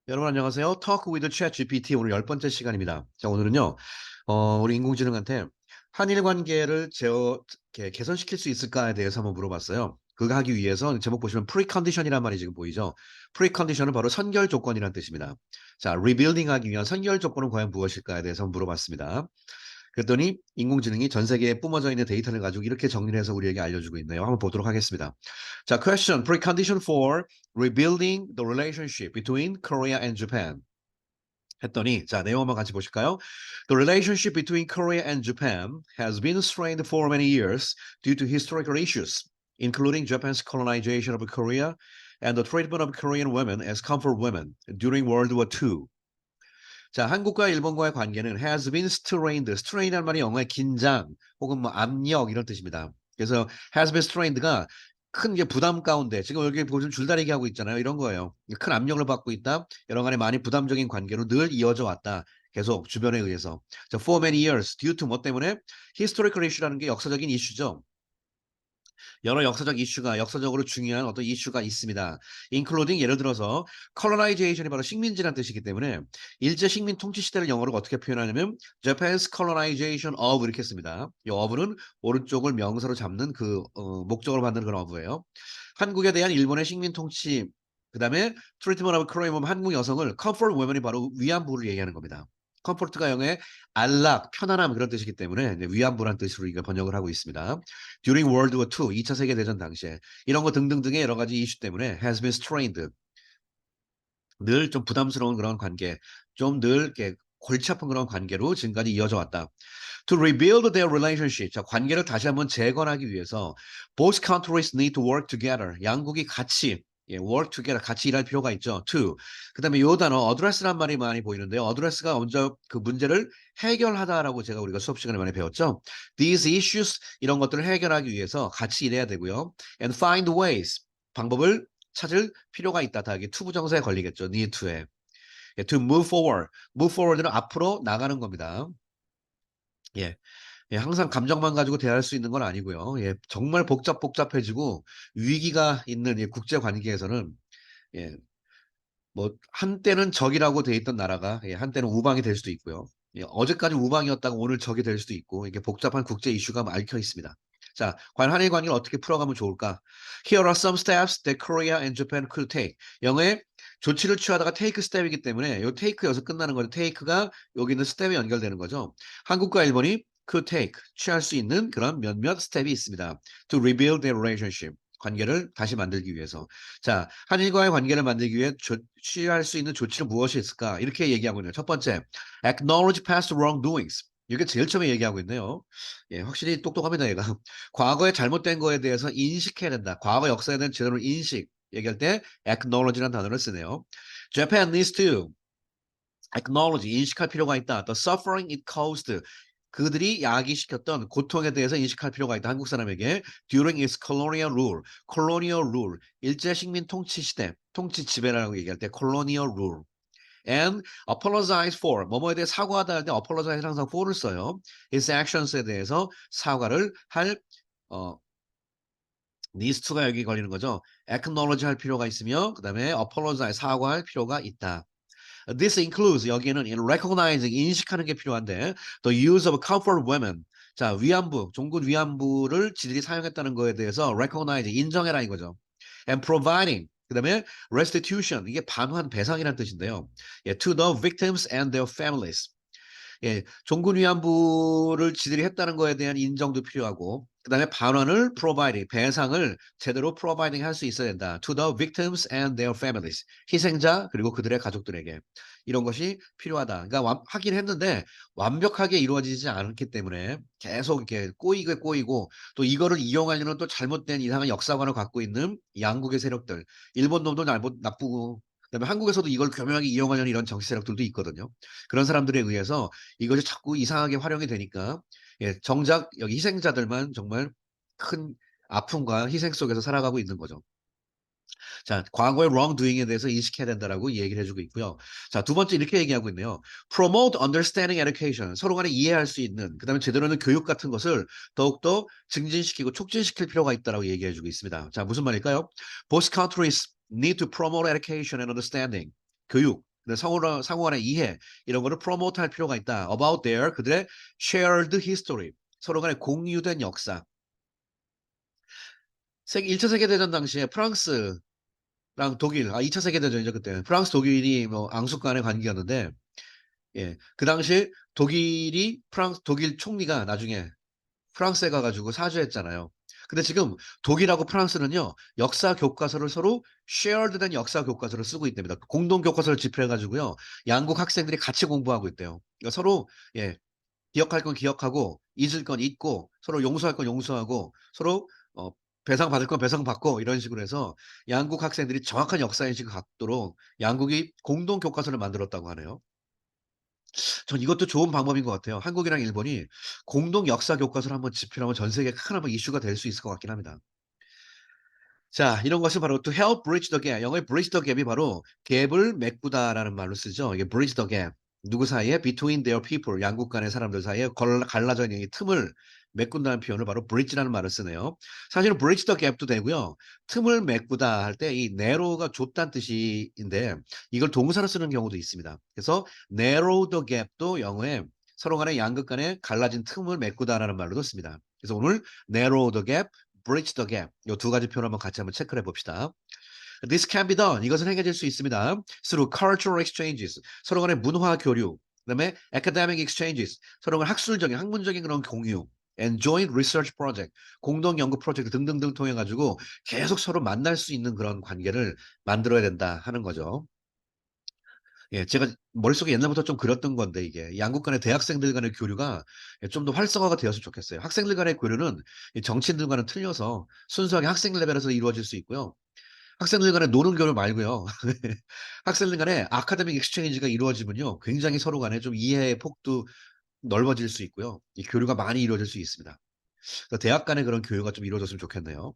여러분 안녕하세요. Talk with ChatGPT 오늘 10번째 시간입니다. 자, 오늘은요. 우리 인공지능한테 한일 관계를 개선시킬 수 있을까에 대해서 한번 물어봤어요. 그거 하기 위해서 제목 보시면 precondition이란 말이 지금 보이죠? precondition은 바로 선결 조건이라는 뜻입니다. 자, rebuilding 하기 위한 선결 조건은 과연 무엇일까에 대해서 한번 물어봤습니다. 그랬더니 인공지능이 전 세계에 뿜어져 있는 데이터를 가지고 이렇게 정리를 해서 우리에게 알려주고 있네요. 한번 보도록 하겠습니다. 자, question, precondition for rebuilding the relationship between Korea and Japan. 했더니 자, 내용 한번 같이 보실까요? The relationship between Korea and Japan has been strained for many years due to historical issues, including Japan's colonization of Korea and the treatment of Korean women as comfort women during World War II. 자, 한국과 일본과의 관계는 has been strained. strain이라는 말이 영어의 긴장 혹은 뭐 압력 이런 뜻입니다. 그래서 has been strained가 큰 게 부담 가운데 지금 여기 보시면 줄다리기 하고 있잖아요. 이런 거예요. 큰 압력을 받고 있다. 여러 간에 많이 부담적인 관계로 늘 이어져 왔다. 계속 주변에 의해서. 자, for many years due to 뭐 때문에 historical issue라는 게 역사적인 이슈죠. 여러 역사적 이슈가 역사적으로 중요한 어떤 이슈가 있습니다. including 예를 들어서 colonization이 바로 식민지라는 뜻이기 때문에 일제 식민 통치 시대를 영어로 어떻게 표현하냐면 Japan's colonization of 이렇게 씁니다. 이 of는 오른쪽을 명사로 잡는 그 목적으로 만드는 그런 of예요. 한국에 대한 일본의 식민 통치 그다음에 treatment of Korean women 한국 여성을 comfort women이 바로 위안부를 얘기하는 겁니다. 컴포트가 영어의 안락, 편안함 그런 뜻이기 때문에 이제 위안부란 뜻으로 이거 번역을 하고 있습니다. During World War II, 2차 세계대전 당시에 이런 거 등등등의 여러 가지 이슈 때문에 has been strained. 늘 좀 부담스러운 그런 관계, 좀 늘 이렇게 골치 아픈 그런 관계로 지금까지 이어져 왔다. To rebuild their relationship, 자, 관계를 다시 한번 재건하기 위해서 both countries need to work together. 양국이 같이 work together 같이 일할 필요가 있죠. To. 그다음에 요 단어 address란 말이 많이 보이는데요. address가 먼저 그 문제를 해결하다라고 제가 우리가 수업 시간에 많이 배웠죠. These issues 이런 것들을 해결하기 위해서 같이 일해야 되고요. And find ways 방법을 찾을 필요가 있다. 다 이게 to 부정사에 걸리겠죠. need to에. to move forward. move forward는 앞으로 나가는 겁니다. 예. 예, 항상 감정만 가지고 대할 수 있는 건 아니고요. 예, 정말 복잡해지고 위기가 있는 이 국제 관계에서는 예, 뭐 한때는 적이라고 돼 있던 나라가 한때는 우방이 될 수도 있고요. 예, 어제까지 우방이었다가 오늘 적이 될 수도 있고 이게 복잡한 국제 이슈가 얽혀 있습니다. 자, 과연 한일 관계를 어떻게 풀어가면 좋을까? Here are some steps that Korea and Japan could take. 영어에 조치를 취하다가 take step이기 때문에 요 take 여기서 끝나는 거죠. take가 여기 있는 step에 연결되는 거죠. 한국과 일본이 could take 취할 수 있는 그런 몇몇 스텝이 있습니다. To rebuild their relationship. 관계를 다시 만들기 위해서. 자, 한일과의 관계를 만들기 위해 취할 수 있는 조치는 무엇이 있을까? 이렇게 얘기하고 있네요. 첫 번째, acknowledge past wrongdoings. 이게 제일 처음에 얘기하고 있네요. 예, 확실히 똑똑합니다, 얘가. 과거에 잘못된 거에 대해서 인식해야 된다. 과거 역사에 대한 제대로 인식. 얘기할 때 acknowledge라는 단어를 쓰네요. Japan needs to acknowledge, 인식할 필요가 있다. The suffering it caused. 그들이 야기시켰던 고통에 대해서 인식할 필요가 있다. 한국 사람에게 during its colonial rule, colonial rule, 일제 식민 통치 시대, 통치 지배라고 얘기할 때 colonial rule. And apologize for, 뭐뭐에 대해 사과하다 할 때 apologize 항상 for를 써요. His actions에 대해서 사과를 할 needs to가 여기 걸리는 거죠. acknowledge 할 필요가 있으며 그다음에 apologize 사과할 필요가 있다. This includes 여기에는 in recognizing 인식하는 게 필요한데 the use of comfort women 자 위안부 종군 위안부를 지들이 사용했다는 거에 대해서 recognize 인정해라 이거죠. And providing 그다음에 restitution 이게 반환 배상이라는 뜻인데요. 예, to the victims and their families. 예, 종군 위안부를 지들이 했다는 거에 대한 인정도 필요하고 그다음에 반환을 provide 배상을 제대로 providing 할 수 있어야 된다. To the victims and their families. 희생자 그리고 그들의 가족들에게 이런 것이 필요하다. 그러니까 하긴 했는데 완벽하게 이루어지지 않았기 때문에 계속 이렇게 꼬이고 또 이거를 이용하려는 또 잘못된 이상한 역사관을 갖고 있는 양국의 세력들, 일본 놈도 나쁘고 그다음에 한국에서도 이걸 교묘하게 이용하려는 이런 정치 세력들도 있거든요. 그런 사람들에 의해서 이것이 자꾸 이상하게 활용이 되니까 예, 정작 여기 희생자들만 정말 큰 아픔과 희생 속에서 살아가고 있는 거죠. 자, 과거의 wrongdoing에 대해서 인식해야 된다라고 얘기를 해주고 있고요. 자, 두 번째 이렇게 얘기하고 있네요. Promote understanding education. 서로 간에 이해할 수 있는, 그다음에 제대로 된 교육 같은 것을 더욱더 증진시키고 촉진시킬 필요가 있다라고 얘기해주고 있습니다. 자, 무슨 말일까요? Both countries need to promote education and understanding. 교육. 근데 상호 간의 이해 이런 거를 promote 할 필요가 있다. about their 그들의 shared history 서로 간의 공유된 역사. 1차 세계대전 당시에 프랑스랑 독일 2차 세계대전이죠 그때. 프랑스 독일이 뭐 앙숙간의 관계였는데 예. 그 당시에 독일 총리가 나중에 프랑스에 가 가지고 사죄했잖아요. 근데 지금 독일하고 프랑스는요. 역사 교과서를 서로 shared 된 역사 교과서를 쓰고 있답니다. 공동 교과서를 집필해 가지고요. 양국 학생들이 같이 공부하고 있대요. 그러니까 서로 예. 기억할 건 기억하고 잊을 건 잊고 서로 용서할 건 용서하고 서로 배상받을 건 배상받고 이런 식으로 해서 양국 학생들이 정확한 역사 인식을 갖도록 양국이 공동 교과서를 만들었다고 하네요. 전 이것도 좋은 방법인 것 같아요. 한국이랑 일본이 공동 역사 교과서를 한번 집필하면 전 세계에 큰 한번 이슈가 될 수 있을 것 같긴 합니다. 자, 이런 것은 바로 to help bridge the gap. 영어의 bridge the gap이 바로 갭을 메꾸다라는 말로 쓰죠. 이게 bridge the gap. 누구 사이에 between their people 양국 간의 사람들 사이에 갈라져 있는 이 틈을 메꾼다는 표현을 바로 bridge라는 말을 쓰네요. 사실은 bridge the gap도 되고요. 틈을 메꾸다 할 때 이 narrow가 좁다는 뜻인데 이걸 동사로 쓰는 경우도 있습니다. 그래서 narrow the gap도 영어에 서로 간의 양극 간의 갈라진 틈을 메꾸다라는 말로도 씁니다. 그래서 오늘 narrow the gap, bridge the gap 요 두 가지 표현 한번 같이 한번 체크를 해 봅시다. This can be done. 이것은 행해질 수 있습니다. Through cultural exchanges. 서로 간의 문화 교류. 그다음에 academic exchanges. 서로 간 학술적인 학문적인 그런 공유. And joint research project. 공동 연구 프로젝트 등등등 통해 가지고 계속 서로 만날 수 있는 그런 관계를 만들어야 된다 하는 거죠. 예, 제가 머릿속에 옛날부터 좀 그렸던 건데 이게 양국 간의 대학생들 간의 교류가 예, 좀 더 활성화가 되었으면 좋겠어요. 학생들 간의 교류는 이 정치인들과는 틀려서 순수하게 학생 레벨에서 이루어질 수 있고요. 학생들 간의 노는 교류 말고요. 학생들 간의 아카데믹 익스체인지가 이루어지면요. 굉장히 서로 간에 좀 이해의 폭도 넓어질 수 있고요. 이 교류가 많이 이루어질 수 있습니다. 그래서 대학 간의 그런 교류가 좀 이루어졌으면 좋겠네요.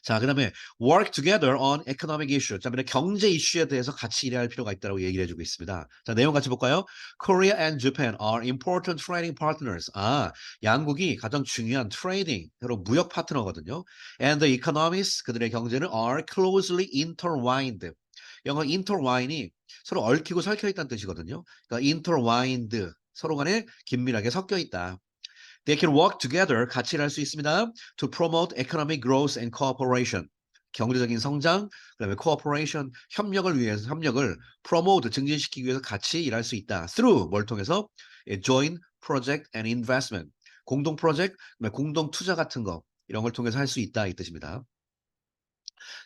자, 그다음에 work together on economic issue. 자, 그다음에 경제 이슈에 대해서 같이 일해야 할 필요가 있다고 얘기를 해주고 있습니다. 자, 내용 같이 볼까요? Korea and Japan are important trading partners. 양국이 가장 중요한 트레이딩, 서로 무역 파트너거든요. And the economies, 그들의 경제는 are closely intertwined. 영어 intertwine이 서로 얽히고 설켜 있다는 뜻이거든요. 그러니까 intertwined, 서로 간에 긴밀하게 섞여 있다. They can work together. 같이 일할 수 있습니다. To promote economic growth and cooperation. 경제적인 성장, 그다음에 cooperation, 협력을 promote, 증진시키기 위해서 같이 일할 수 있다. Through 뭘 통해서? joint project and investment. 공동 프로젝트, 공동 투자 같은 거 이런 걸 통해서 할 수 있다 이 뜻입니다.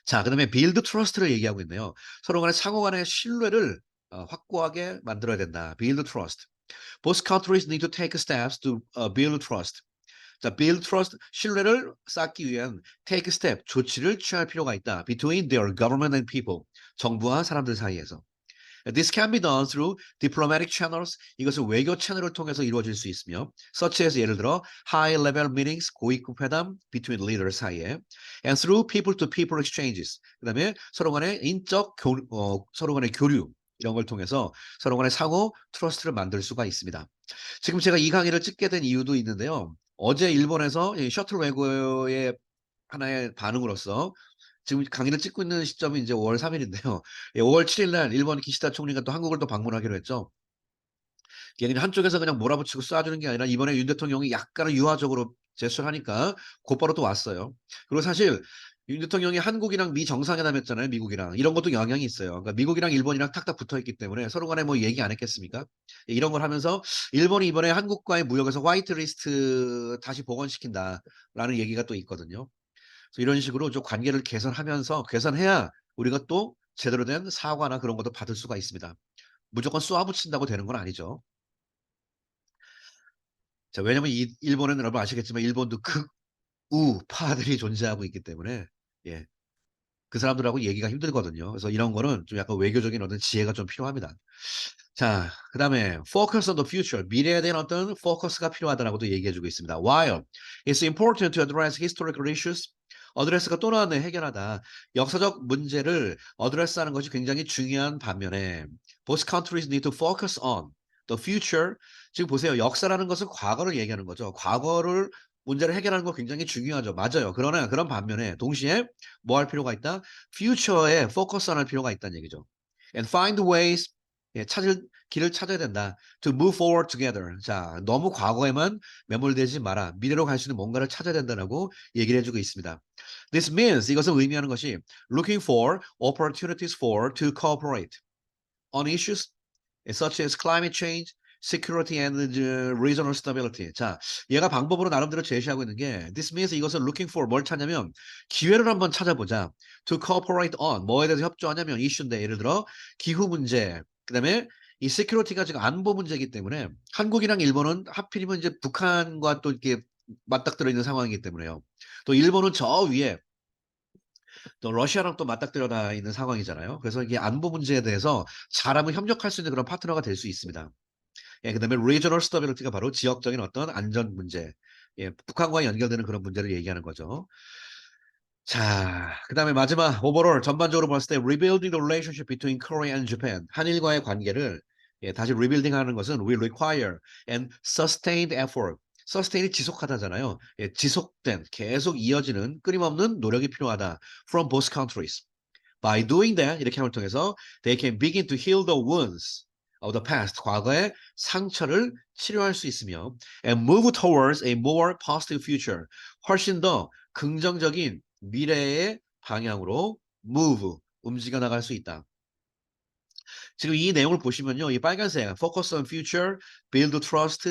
자, 그다음에 build trust를 얘기하고 있네요. 서로 간의 상호 간의 신뢰를 확고하게 만들어야 된다. build trust. Both countries need to take steps to build trust. 자, build trust, 신뢰를 쌓기 위한 take step, 조치를 취할 필요가 있다. Between their government and people, 정부와 사람들 사이에서. This can be done through diplomatic channels. 이것은 외교 채널을 통해서 이루어질 수 있으며, such as 예를 들어 high level meetings, 고위급 회담 between leaders 사이에, and through people to people exchanges. 그다음에 서로 간의 서로 간의 교류 이런 걸 통해서 서로 간의 상호 트러스트를 만들 수가 있습니다. 지금 제가 이 강의를 찍게 된 이유도 있는데요. 어제 일본에서 이 셔틀 외교의 하나의 반응으로서 지금 강의를 찍고 있는 시점이 이제 5월 3 일인데요. 예 5월 7일 날 일본 기시다 총리가 또 한국을 또 방문하기로 했죠. 이게 그냥 한쪽에서 그냥 몰아붙이고 쏴주는 게 아니라 이번에 윤 대통령이 약간은 유화적으로 제스처를 하니까 곧바로 또 왔어요. 그리고 사실 윤 대통령이 한국이랑 미 정상회담 했잖아요, 미국이랑. 이런 것도 영향이 있어요. 그러니까 미국이랑 일본이랑 탁탁 붙어 있기 때문에 서로 간에 뭐 얘기 안 했겠습니까? 예 이런 걸 하면서 일본이 이번에 한국과의 무역에서 화이트 리스트 다시 복원시킨다라는 얘기가 또 있거든요. 그래서 이런 식으로 좀 관계를 개선하면서 개선해야 우리가 또 제대로 된 사과나 그런 것도 받을 수가 있습니다. 무조건 쏘아붙인다고 되는 건 아니죠. 자, 왜냐면 이 일본은 여러분 아시겠지만 일본도 극우파들이 존재하고 있기 때문에 예. 그 사람들하고 얘기가 힘들거든요. 그래서 이런 거는 좀 약간 외교적인 어떤 지혜가 좀 필요합니다. 자, 그다음에 focus on the future. 미래에 대한 어떤 포커스가 필요하다라고도 얘기해 주고 있습니다. While it's important to address historical issues. 어드레스가 또 나왔네. 해결하다. 역사적 문제를 어드레스하는 것이 굉장히 중요한 반면에 both countries need to focus on the future. 지금 보세요. 역사라는 것은 과거를 얘기하는 거죠. 과거를 문제를 해결하는 거 굉장히 중요하죠. 맞아요. 그러나 그런 반면에 동시에 뭐 할 필요가 있다? future에 포커스 할 필요가 있다는 얘기죠. and find ways 길을 찾아야 된다. To move forward together. 자, 너무 과거에만 매몰되지 마라. 미래로 갈 수 있는 뭔가를 찾아야 된다라고 얘기를 해주고 있습니다. This means 이것을 의미하는 것이 looking for opportunities for to cooperate on issues such as climate change, security and regional stability. 자, 얘가 방법으로 나름대로 제시하고 있는 게 this means 이것을 looking for 뭘 찾냐면 기회를 한번 찾아보자. To cooperate on 뭐에 대해서 협조하냐면 이슈인데 예를 들어 기후 문제, 그다음에 이 security가 지금 안보 문제이기 때문에 한국이랑 일본은 하필이면 이제 북한과 또 이렇게 맞닥뜨려 있는 상황이기 때문에요. 또 일본은 저 위에 또 러시아랑 또 맞닥뜨려 있는 상황이잖아요. 그래서 이게 안보 문제에 대해서 잘하면 협력할 수 있는 그런 파트너가 될 수 있습니다. 예, 그다음에 regional stability가 바로 지역적인 어떤 안전 문제, 예, 북한과 연결되는 그런 문제를 얘기하는 거죠. 자, 그다음에 마지막 overall 전반적으로 봤을 때 rebuilding the relationship between Korea and Japan 한일과의 관계를 다시 rebuilding하는 것은 will require and sustained effort. sustain이 지속하다잖아요. 예, 지속된 계속 이어지는 끊임없는 노력이 필요하다. From both countries. By doing that 이렇게 함을 통해서 they can begin to heal the wounds of the past. 과거의 상처를 치료할 수 있으며 and move towards a more positive future. 훨씬 더 긍정적인 미래의 방향으로 move 움직여 나갈 수 있다. 지금 이 내용을 보시면요. 이 빨간색 focus on future, build trust,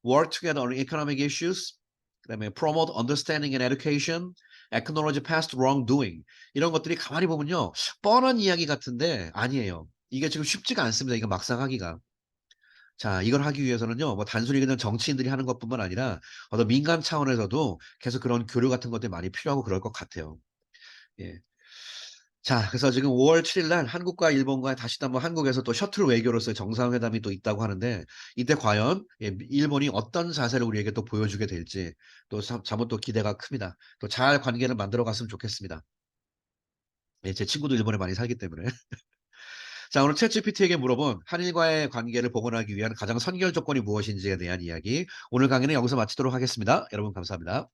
work together on economic issues, 그다음에 promote understanding and education, acknowledge past wrongdoing 이런 것들이 가만히 보면요. 뻔한 이야기 같은데 아니에요. 이게 지금 쉽지가 않습니다. 이거 막상 하기가. 자, 이걸 하기 위해서는요. 뭐 단순히 그냥 정치인들이 하는 것뿐만 아니라 어떤 민간 차원에서도 계속 그런 교류 같은 것들이 많이 필요하고 그럴 것 같아요. 예. 자, 그래서 지금 5월 7일 날 한국과 일본과 다시 한번 한국에서 또 셔틀 외교로서의 정상회담이 또 있다고 하는데 이때 과연 일본이 어떤 자세를 우리에게 또 보여주게 될지 또 자못 또 기대가 큽니다. 또 잘 관계를 만들어 갔으면 좋겠습니다. 예, 제 친구도 일본에 많이 살기 때문에. 자, 오늘 챗GPT에게 물어본 한일과의 관계를 복원하기 위한 가장 선결 조건이 무엇인지에 대한 이야기. 오늘 강의는 여기서 마치도록 하겠습니다. 여러분 감사합니다.